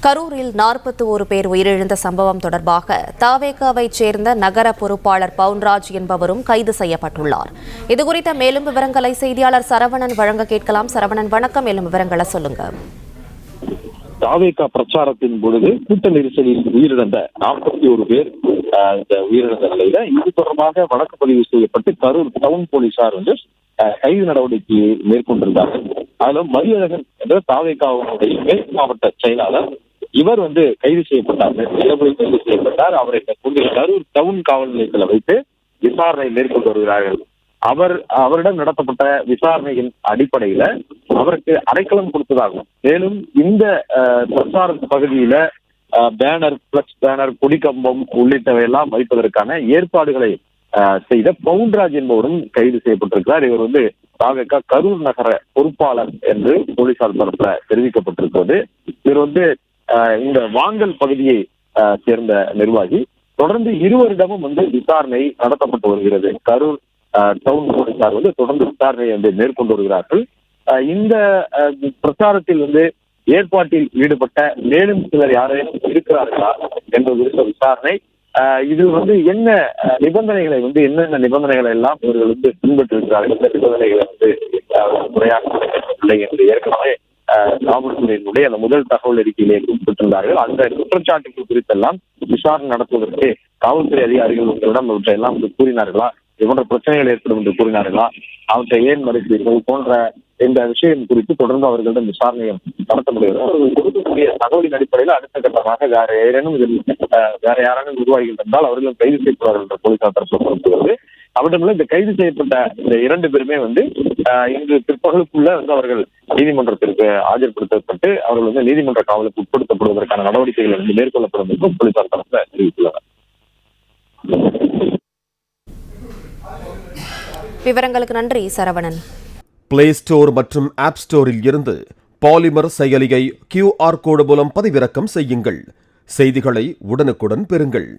கரூரில் 41 பேர் உயிரிழந்த சம்பவம் தொடர்பாக தவேகாவைச் சேர்ந்த நகர பொறுப்பாளர் பவுன்ராஜ் என்பவரும் கைது செய்யப்பட்டுள்ளார். இதுகுறித்த மேலும் விவரங்களை செய்தியாளர் சரவணன் வழங்க கேட்கலாம். சரவணன், வணக்கம். மேலும் விவரங்களை சொல்லுங்க. தவேகா பிரச்சாரத்தின் பொழுது கூட்ட நெரிசலில் உயிரிழந்த 41 பேர் உயிரிழந்த நிலையில இது தொடர்பாக வழக்கு பதிவு செய்யப்பட்டு கரூர் டவுன் போலீசார் கைது நடவடிக்கையை மேற்கொண்டிருந்தார்கள். அதுல மதியழகன் என்ற தவேகாவுடைய மேற்கு மாவட்ட செயலாளர் இவர் கைது செய்யப்பட்டார். கைது செய்யப்பட்டார். அவரை கரூர் டவுன் காவல் நிலையத்தில் வைத்து விசாரணை மேற்கொண்டு வருகிறார்கள். அவரிடம் நடத்தப்பட்ட விசாரணையின் அடிப்படையில அவருக்கு அடைக்கலம் கொடுத்ததாகும். மேலும் இந்த பிரச்சார பகுதியில பேனர், பிளக்ஸ் பேனர், கொடிக்கம்பம் உள்ளிட்டவை எல்லாம் வைப்பதற்கான ஏற்பாடுகளை செய்த பவுன்ராஜ் என்பவரும் கைது செய்யப்பட்டிருக்கிறார். இவர் தவேகா கரூர் நகர பொறுப்பாளர் என்று போலீசார் தரப்புல தெரிவிக்கப்பட்டிருக்கிறது. இவர் இந்த வாங்கல் பகுதியை சேர்ந்த நிர்வாகி. தொடர்ந்து இருவரிடமும் விசாரணை நடத்தப்பட்டு வருகிறது. கரூர் டவுன் போலீசார் தொடர்ந்து விசாரணையை மேற்கொண்டு வருகிறார்கள். இந்த பிரச்சாரத்தில் ஏற்பாட்டில் ஈடுபட்ட மேலும் சிலர் யாரேனும் இருக்கிறார்களா என்பது குறித்த விசாரணை. இதில் என்ன நிபந்தனைகளை என்னென்ன நிபந்தனைகளை எல்லாம் இவர்கள் பின்பற்றிருக்கிறார்கள், இந்த நிபந்தனைகளை முறையாக என்று ஏற்கனவே காவல்துறையினுடைய அந்த முதல் தகவல் அறிக்கையிலே குறிப்பிட்டிருந்தார்கள். அந்த குற்றச்சாட்டுகள் குறித்தெல்லாம் விசாரணை நடத்துவதற்கு காவல்துறை அதிகாரிகள் உங்களிடம் இவற்றையெல்லாம் கூறினார்களா, இது போன்ற பிரச்சனைகள் ஏற்படும் என்று கூறினார்களா, அவற்றை ஏன் மறுக்கிறீர்கள் போன்ற இந்த விஷயம் குறித்து தொடர்ந்து அவர்களிடம் விசாரணையை நடத்த முடியாது. அவர்கள் கொடுக்கக்கூடிய தகவலின் அடிப்படையில் அடுத்த கட்டமாக வேற யாராலும் நிர்வாகிகள் இருந்தால் அவர்களும் கைது செய்யப்படுவார்கள் என்ற போலீசார் தரப்பு பொறுப்புகிறது. அவரிடமில்ல இந்த கைது செய்யப்பட்ட இந்த 2 பேருமே இன்று பிற்பகலுக்குள்ள அவர்கள் நீதிமன்றத்திற்கு ஆஜர்படுத்தப்பட்டு அவர்கள் நீதிமன்ற காவலுக்கு உட்படுத்தப்படுவதற்கான நடவடிக்கைகள் மேற்கொள்ளப்படும் என்றும் போலீசார் தரப்புல தெரிவித்துள்ளனர். விவரங்களுக்கு நன்றி சரவணன். பிளே ஸ்டோர் மற்றும் ஆப் ஸ்டோரில் இருந்து பாலிமர் செயலியை QR கோடு மூலம் பதிவிறக்கம் செய்யுங்கள். செய்திகளை உடனுக்குடன் பெறுங்கள்.